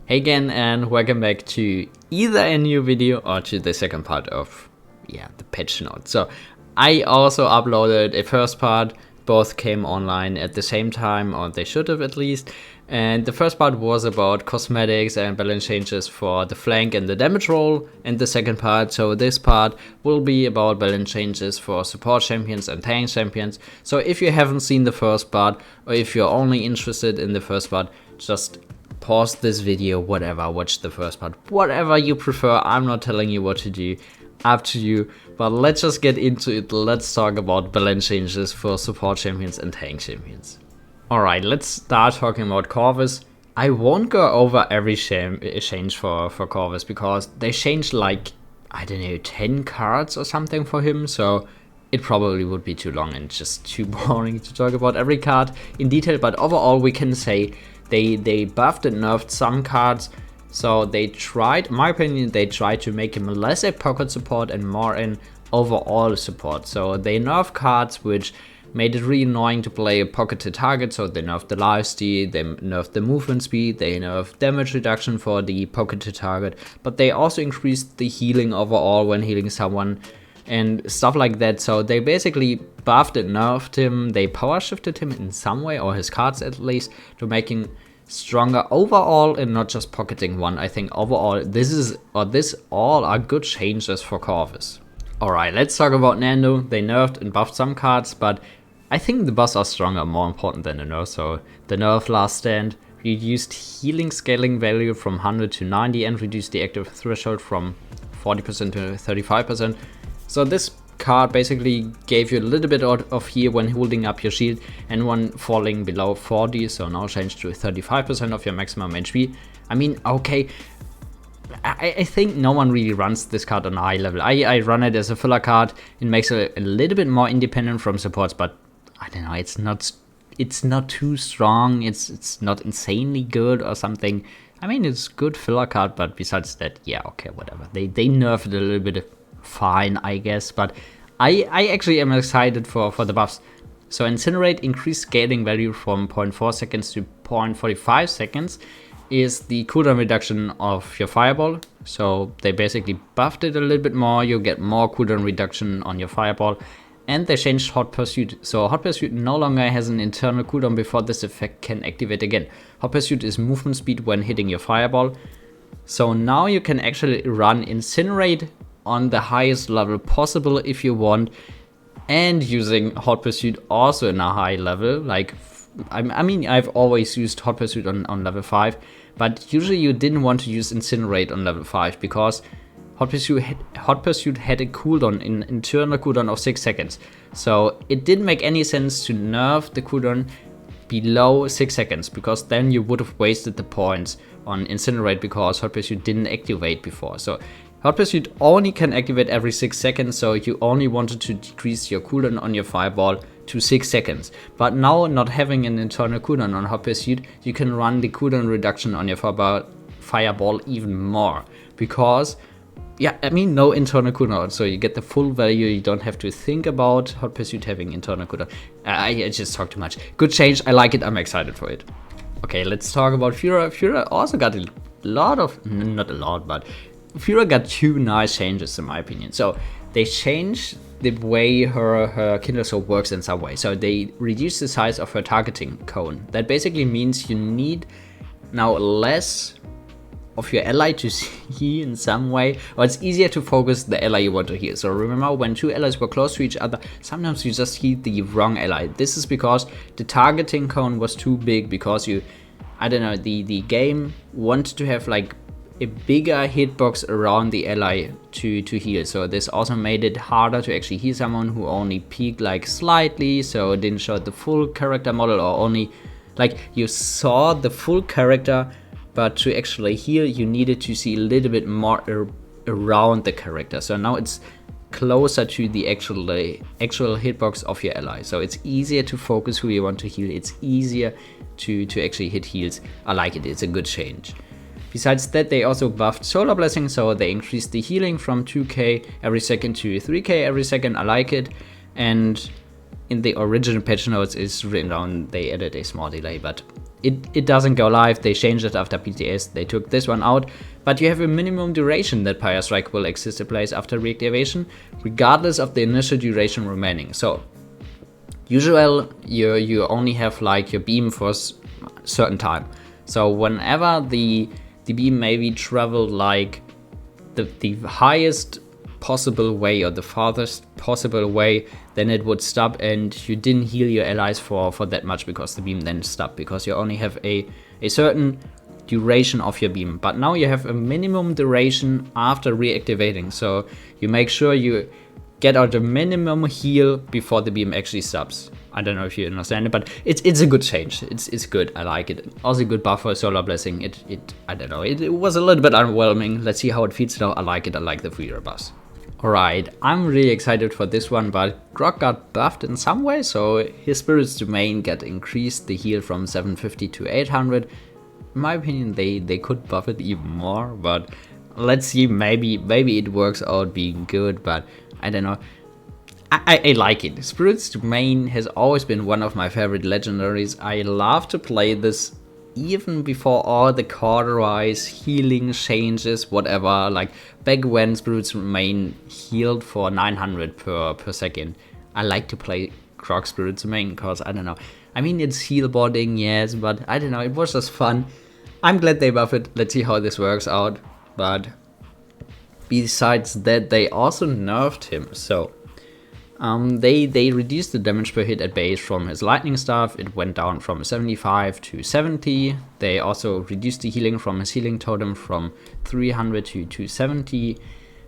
Hey again, and welcome back to either a new video or to the second part of the patch notes. So I also uploaded a first part. Both came online at the same time, or they should have at least. And the first part was about cosmetics and balance changes for the flank and the damage roll. And the second part, so this part, will be about balance changes for support champions and tank champions. So if you haven't seen the first part, or if you're only interested in the first part, just pause this video, whatever, watch the first part, whatever you prefer. I'm not telling you what to do, up to you. But let's just get into it. Let's talk about balance changes for support champions and tank champions. Alright, let's start talking about Corvus. I won't go over every change for Corvus because they changed like, I don't know, 10 cards or something for him, so it probably would be too long and just too boring to talk about every card in detail. But overall we can say they buffed and nerfed some cards. So they tried, in my opinion, they tried to make him less a pocket support and more an overall support. So they nerfed cards which made it really annoying to play a pocketed target. So they nerfed the lifesteal, they nerfed the movement speed, they nerfed damage reduction for the pocketed target. But they also increased the healing overall when healing someone and stuff like that. So they basically buffed and nerfed him. They power shifted him in some way, or his cards at least, to make him stronger overall and not just pocketing one. I think overall this all are good changes for Corvus. Alright, let's talk about Nando. They nerfed and buffed some cards, but I think the buffs are stronger, more important than the nerf. So the nerf Last Stand reduced healing scaling value from 100 to 90 and reduced the active threshold from 40% to 35%. So this card basically gave you a little bit of heal when holding up your shield and when falling below 40, so now changed to 35% of your maximum HP. I mean, okay, I think no one really runs this card on a high level. I run it as a filler card. It makes it a little bit more independent from supports, but I don't know, it's not too strong, it's not insanely good or something. I mean, it's good filler card, but besides that, yeah, okay, whatever. They nerfed it a little bit. Fine, I guess, but I actually am excited for the buffs. So Incinerate increased scaling value from 0.4 seconds to 0.45 seconds is the cooldown reduction of your fireball. So they basically buffed it a little bit more. You get more cooldown reduction on your fireball, and they changed Hot Pursuit. So Hot Pursuit no longer has an internal cooldown before this effect can activate again. Hot Pursuit is movement speed when hitting your fireball. So now you can actually run Incinerate on the highest level possible if you want, and using Hot Pursuit also in a high level. Like, I mean, I've always used Hot Pursuit on level 5, but usually you didn't want to use Incinerate on level 5 because Hot Pursuit had a cooldown, an internal cooldown of 6 seconds. So it didn't make any sense to nerf the cooldown below 6 seconds, because then you would have wasted the points on Incinerate because Hot Pursuit didn't activate before. So Hot Pursuit only can activate every 6 seconds, so you only wanted to decrease your cooldown on your fireball to 6 seconds. But now, not having an internal cooldown on Hot Pursuit, you can run the cooldown reduction on your fireball even more. Because, yeah, I mean, no internal cooldown, so you get the full value. You don't have to think about Hot Pursuit having internal cooldown. I just talk too much. Good change, I like it, I'm excited for it. Okay, let's talk about Fura. Fura also got a lot of, not a lot, but Fura got 2 nice changes in my opinion. So they changed the way her Kindle Soap works in some way. So they reduced the size of her targeting cone. That basically means you need now less of your ally to see in some way, or it's easier to focus the ally you want to heal. So remember, when 2 allies were close to each other, sometimes you just heal the wrong ally. This is because the targeting cone was too big, because I don't know, the game wanted to have like a bigger hitbox around the ally to heal. So this also made it harder to actually heal someone who only peaked like slightly, so it didn't show the full character model, or only like you saw the full character, but to actually heal you needed to see a little bit more around the character. So now it's closer to the actual hitbox of your ally, so it's easier to focus who you want to heal. It's easier to actually hit heals. I like it, it's a good change. Besides that, they also buffed Solar Blessing, so they increased the healing from 2k every second to 3k every second. I like it. And in the original patch notes is written down they added a small delay, but it doesn't go live. They changed it after PTS. They took this one out, but you have a minimum duration that Pyre Strike will exist in place after reactivation, regardless of the initial duration remaining. So usually you only have like your beam for a certain time. So whenever the beam maybe traveled like the highest possible way or the farthest possible way, then it would stop and you didn't heal your allies for that much, because the beam then stopped, because you only have a certain duration of your beam. But now you have a minimum duration after reactivating, so you make sure you get out the minimum heal before the beam actually stops. I don't know if you understand it, but it's a good change. It's good. I like it. Also good buff for Solar Blessing. I don't know. It was a little bit underwhelming. Let's see how it feels now. I like it. I like the free buffs. Alright, I'm really excited for this one, but Grog got buffed in some way, so his Spirit's Domain got increased, the heal from 750 to 800. In my opinion, they could buff it even more, but let's see, maybe it works out being good, but I don't know. I like it. Spirit's Domain has always been one of my favorite legendaries. I love to play this even before all the cauterize, healing changes, whatever. Like back when Spirit's Domain healed for 900 per second. I like to play Grog Spirit's Domain because, I don't know. I mean, it's heal botting, yes, but I don't know. It was just fun. I'm glad they buff it. Let's see how this works out. But besides that, they also nerfed him. So they reduced the damage per hit at base from his lightning staff. It went down from 75 to 70. They also reduced the healing from his healing totem from 300 to 270.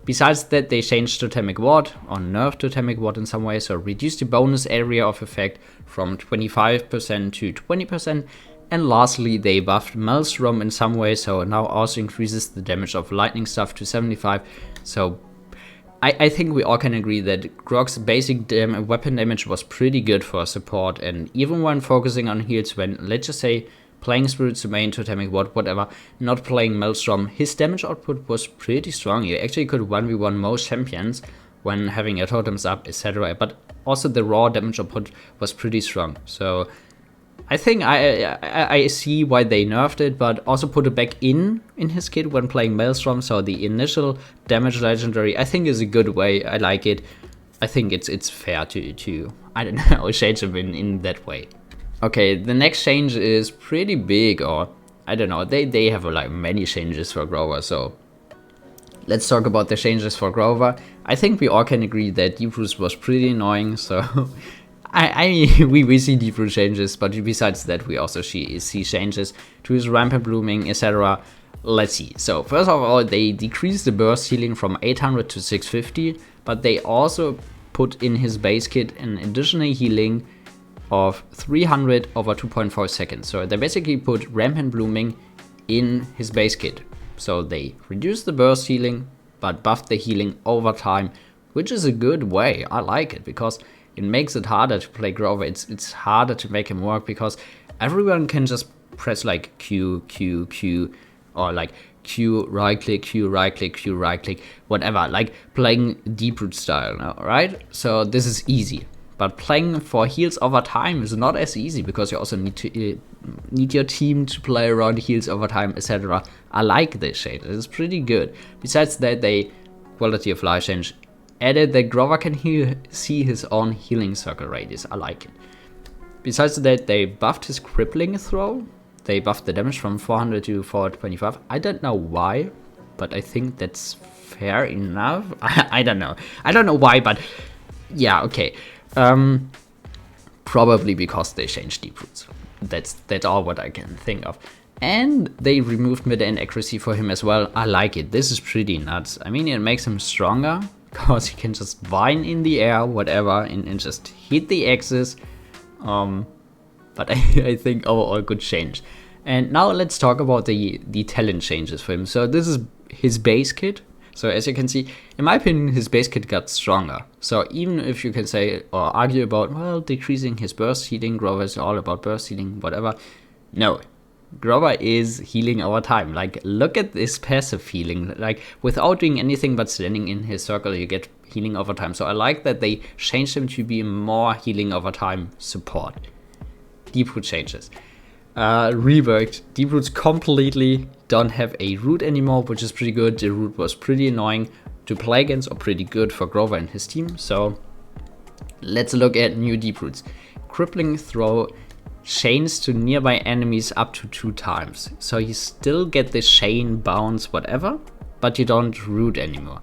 Besides that, they changed Totemic Ward, or nerfed Totemic Ward in some way, so reduced the bonus area of effect from 25% to 20%. And lastly, they buffed Maelstrom in some way, so now also increases the damage of lightning staff to 75. So I think we all can agree that Grog's basic weapon damage was pretty good for support, and even when focusing on heals, when, let's just say, playing Spirit's Domain, Totemic Ward, whatever, not playing Maelstrom, his damage output was pretty strong. You actually could 1v1 most champions when having your totems up, etc. But also the raw damage output was pretty strong. So I think I see why they nerfed it, but also put it back in his kit when playing Maelstrom. So the initial damage legendary, I think, is a good way. I like it. I think it's fair to I don't know, change them in that way. Okay, the next change is pretty big, or I don't know. They have like many changes for Grover. So let's talk about the changes for Grover. I think we all can agree that Deep Roots was pretty annoying. So we see Deep Root changes, but besides that, we also see changes to his Rampant Blooming, etc. Let's see. So first of all, they decreased the burst healing from 800 to 650, but they also put in his base kit an additional healing of 300 over 2.4 seconds. So they basically put Rampant Blooming in his base kit. So they reduced the burst healing, but buffed the healing over time, which is a good way. I like it, because it makes it harder to play Grover. It's harder to make him work, because everyone can just press like Q, Q, Q, or like Q, right click, Q, right click, Q, right click, whatever, like playing Deep Root style now, right? So this is easy. But playing for heals over time is not as easy, because you also need your team to play around heals over time, etc. I like this shade. It's pretty good. Besides that, they quality of life change added that Grover can see his own healing circle radius. I like it. Besides that, they buffed his crippling throw. They buffed the damage from 400 to 425. I don't know why, but I think that's fair enough. I don't know. I don't know why, but yeah, okay. Probably because they changed Deep Roots. That's all what I can think of. And they removed mid and accuracy for him as well. I like it. This is pretty nuts. I mean, it makes him stronger, because he can just vine in the air, whatever, and just hit the axis. But I think overall good change. And now let's talk about the talent changes for him. So this is his base kit. So as you can see, in my opinion, his base kit got stronger. So even if you can say or argue about, well, decreasing his burst healing, Grover is all about burst healing, whatever. No, Grover is healing over time. Like, look at this passive healing. Like, without doing anything but standing in his circle, you get healing over time. So I like that they changed him to be more healing over time support. Deep Root changes. Reworked. Deep roots completely don't have a root anymore, which is pretty good. The root was pretty annoying to play against, or pretty good for Grover and his team. So let's look at new deep roots. Crippling throw chains to nearby enemies up to 2 times. So you still get the chain, bounce, whatever, but you don't root anymore.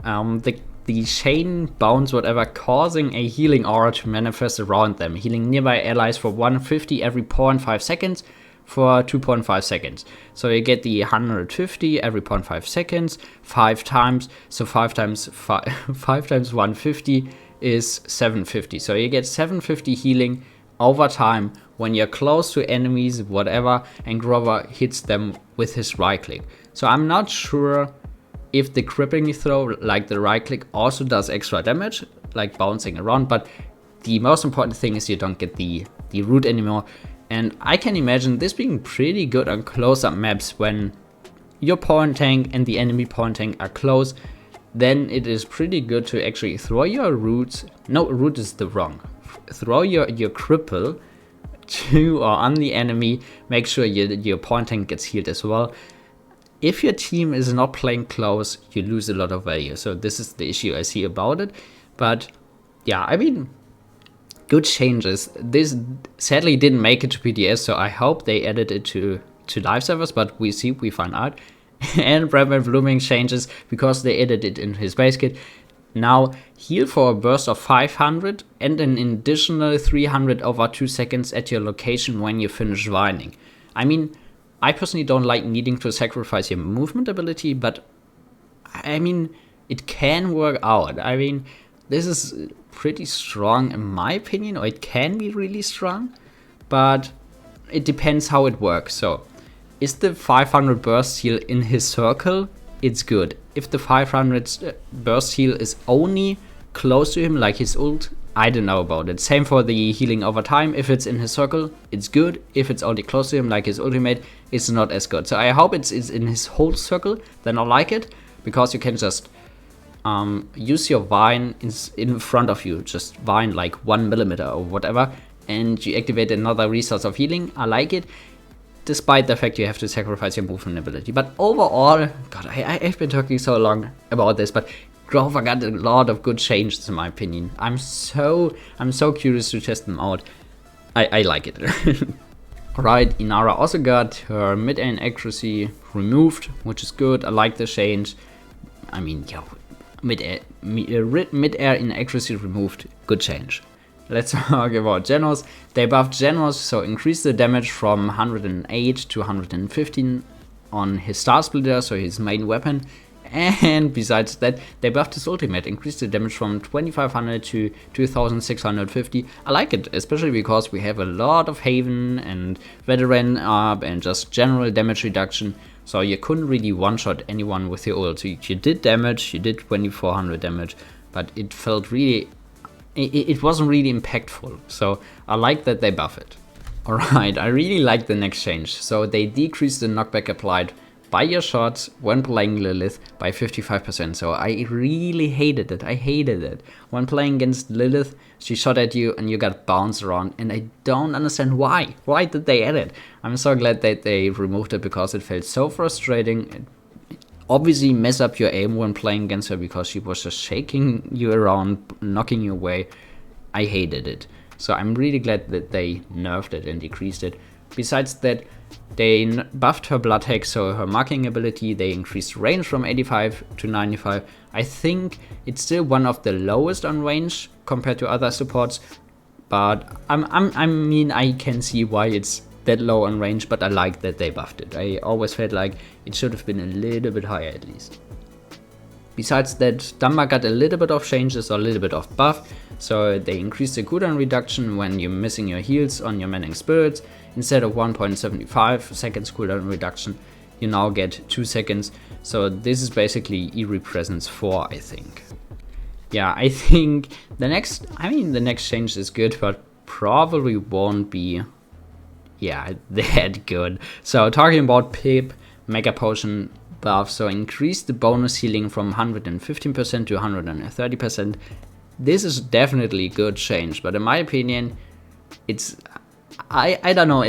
The chain, bounce, whatever, causing a healing aura to manifest around them, healing nearby allies for 150 every 0.5 seconds for 2.5 seconds. So you get the 150 every 0.5 seconds, 5 times. So 5 times 5 times 150 is 750. So you get 750 healing over time when you're close to enemies, whatever, and Grover hits them with his right click. So I'm not sure if the crippling throw, like the right click, also does extra damage, like bouncing around, but the most important thing is you don't get the root anymore. And I can imagine this being pretty good on close-up maps when your point tank and the enemy point tank are close. Then it is pretty good to actually throw your roots. No, root is the wrong. Throw your cripple to or on the enemy. Make sure your point tank gets healed as well. If your team is not playing close, you lose a lot of value. So this is the issue I see about it. But yeah, I mean, good changes. This sadly didn't make it to PTS, so I hope they added it to live servers, but we find out. And Brandman Blooming changes because they added it in his base kit. Now heal for a burst of 500 and an additional 300 over 2 seconds at your location when you finish vining. I mean, I personally don't like needing to sacrifice your movement ability, but I mean, it can work out. I mean, this is pretty strong in my opinion, or it can be really strong, but it depends how it works. So, is the 500 burst heal in his circle? It's good. If the 500 burst heal is only close to him, like his ult, I don't know about it. Same for the healing over time. If it's in his circle, it's good. If it's only close to him, like his ultimate, it's not as good. So I hope it's in his whole circle, then I like it, because you can just use your vine in front of you, just vine like 1 millimeter or whatever, and you activate another resource of healing. I like it, despite the fact you have to sacrifice your movement ability. But overall, God, I've been talking so long about this, but Grover got a lot of good changes in my opinion. I'm so curious to test them out. I like it. Alright, Inara also got her mid-air inaccuracy removed, which is good. I like the change. I mean, yo, mid-air inaccuracy removed, good change. Let's talk about Genos. They buffed Genos, so increased the damage from 108 to 115 on his Star Splitter, so his main weapon. And besides that, they buffed his ultimate, increased the damage from 2500 to 2650. I like it, especially because we have a lot of Haven and Veteran up and just general damage reduction. So you couldn't really one-shot anyone with your ult. So you did damage, you did 2400 damage, but it felt really, it wasn't really impactful. So I like that they buff it. Alright, I really like the next change. So they decreased the knockback applied by your shots when playing Lilith by 55%. So I really hated it. I hated it. When playing against Lilith, she shot at you and you got bounced around, and I don't understand why. Why did they add it? I'm so glad that they removed it, because it felt so frustrating. It obviously messed up your aim when playing against her, because she was just shaking you around, knocking you away. I hated it. So I'm really glad that they nerfed it and decreased it. Besides that, they buffed her blood hack, so her marking ability. They increased range from 85 to 95. I think it's still one of the lowest on range compared to other supports, but I mean, I can see why it's that low on range, but I like that they buffed it. I always felt like it should have been a little bit higher at least. Besides that, Dumba got a little bit of changes, or a little bit of buff. So they increased the cooldown reduction when you're missing your heals on your Manning Spirits. Instead of 1.75 seconds cooldown reduction, you now get 2 seconds. So this is basically Eerie Presence 4, I think. Yeah, I think the next change is good, but probably won't be, yeah, that good. So talking about Pip, Mega Potion buff, so increase the bonus healing from 115% to 130%. This is definitely a good change, but in my opinion, it's I don't know.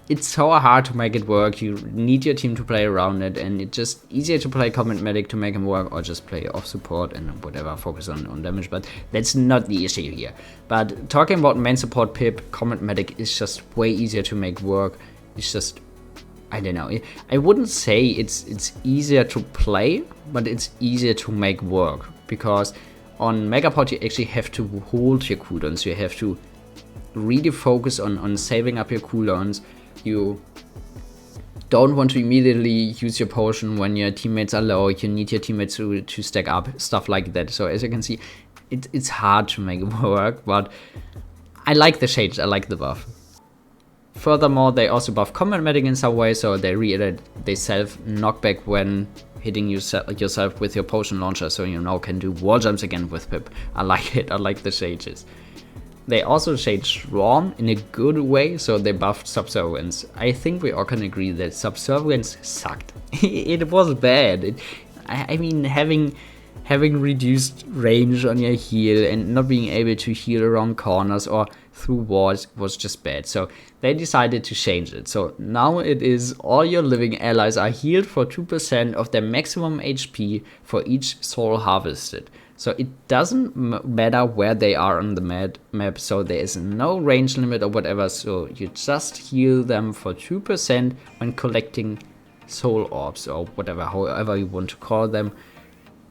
It's so hard to make it work. You need your team to play around it, and it's just easier to play combat medic to make him work, or just play off support and whatever, focus on damage. But that's not the issue here. But talking about main support Pip, combat medic is just way easier to make work. It's just, I don't know. I wouldn't say it's easier to play, but it's easier to make work, because on Megapod you actually have to hold your cooldowns. You have to really focus on saving up your cooldowns. You don't want to immediately use your potion when your teammates are low. You need your teammates to stack up, stuff like that. So as you can see, it's hard to make it work, but I like the change, I like the buff. Furthermore, they also buff combat medic in some way, so they self knockback when hitting yourself with your potion launcher, so you now can do wall jumps again with Pip. I like it, I like the changes. They also changed Swarm in a good way, so they buffed Subservience. I think we all can agree that Subservience sucked. It was bad. I mean, having reduced range on your heal and not being able to heal around corners or through walls was just bad. So they decided to change it. So now it is all your living allies are healed for 2% of their maximum HP for each soul harvested. So it doesn't matter where they are on the map, so there is no range limit or whatever, so you just heal them for 2% when collecting soul orbs or whatever, however you want to call them.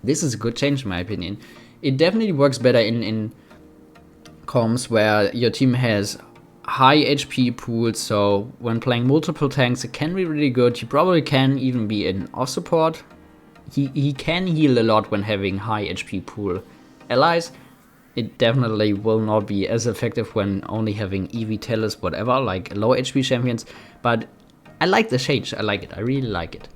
This is a good change in my opinion. It definitely works better in comms where your team has high HP pools, so when playing multiple tanks it can be really good. You probably can even be in off support. He can heal a lot when having high HP pool allies. It definitely will not be as effective when only having EV Tellers, whatever, like low HP champions. But I like the change, I like it, I really like it.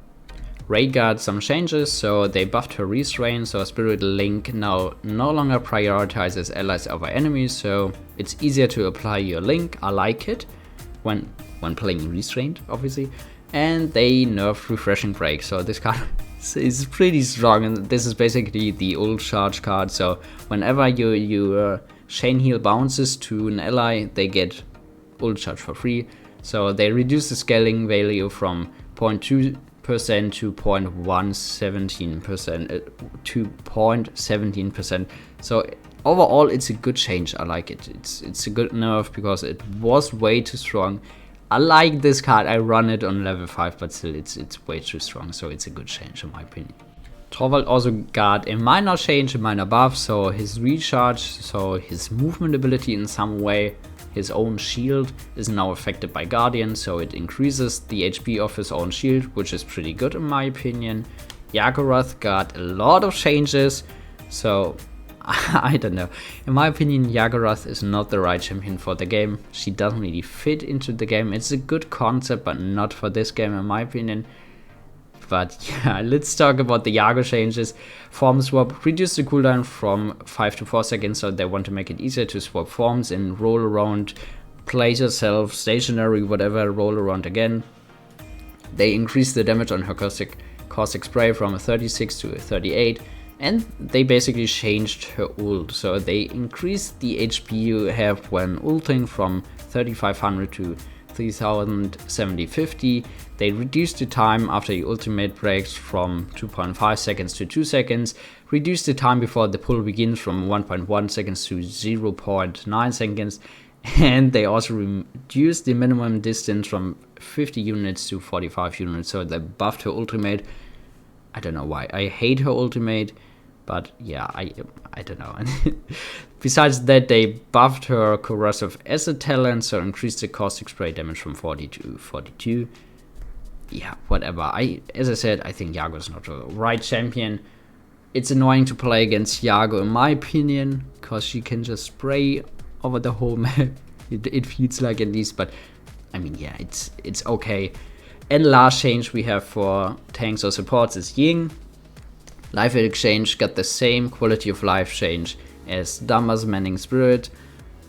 Ray got some changes, so they buffed her restrain, so Spirit Link now no longer prioritizes allies over enemies, so it's easier to apply your link. I like it when playing restrained, obviously. And they nerfed Refreshing Break, so this card is pretty strong, and this is basically the old charge card. So whenever you chain heal bounces to an ally, they get ult charge for free. So they reduce the scaling value from 0.2% to 0.17%. So overall, it's a good change. I like it. It's a good nerf because it was way too strong. I like this card, I run it on level 5, but still it's way too strong, so it's a good change in my opinion. Torvald also got a minor change, a minor buff, so his recharge, so his movement ability in some way, his own shield is now affected by Guardian, so it increases the HP of his own shield, which is pretty good in my opinion. Yagoroth got a lot of changes, so I don't know. In my opinion, Yagoroth is not the right champion for the game. She doesn't really fit into the game. It's a good concept, but not for this game in my opinion. But yeah, let's talk about the Yago changes. Form swap reduced the cooldown from 5 to 4 seconds, so they want to make it easier to swap forms and roll around, place yourself stationary, whatever, roll around again. They increased the damage on her caustic spray from a 36 to a 38. And they basically changed her ult, so they increased the HP you have when ulting from 3500 to 3050. They reduced the time after your ultimate breaks from 2.5 seconds to 2 seconds, reduced the time before the pull begins from 1.1 seconds to 0.9 seconds, and they also reduced the minimum distance from 50 units to 45 units, so they buffed her ultimate. I don't know why. I hate her ultimate, but yeah, I don't know. Besides that, they buffed her corrosive acid talent, so increased the caustic spray damage from 40 to 42. Yeah, whatever. As I said, I think Yago is not the right champion. It's annoying to play against Yago in my opinion, because she can just spray over the whole map. It feels like at least, but I mean, yeah, it's okay. And last change we have for tanks or supports is Ying. Life Exchange got the same quality of life change as Dama's Manning Spirit.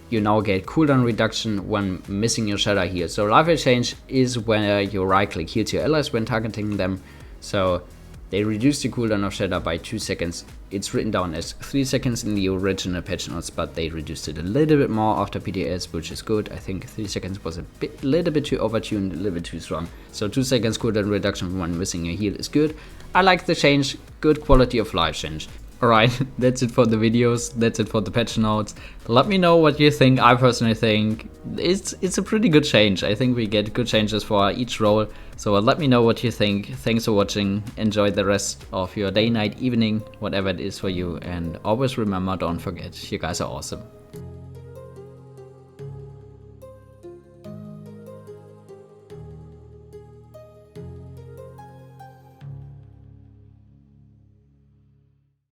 You now get cooldown reduction when missing your Shadow Heal. So Life Exchange is where you right click heals your allies when targeting them. So They reduced the cooldown of Shatter by 2 seconds. It's written down as 3 seconds in the original patch notes, but they reduced it a little bit more after PTS, which is good. I think 3 seconds was a little bit too overtuned, a little bit too strong. So 2 seconds cooldown reduction when missing a heal is good. I like the change, good quality of life change. Alright, that's it for the videos, that's it for the patch notes. Let me know what you think. I personally think it's a pretty good change. I think we get good changes for each role. So let me know what you think. Thanks for watching. Enjoy the rest of your day, night, evening, whatever it is for you. And always remember, don't forget, you guys are awesome.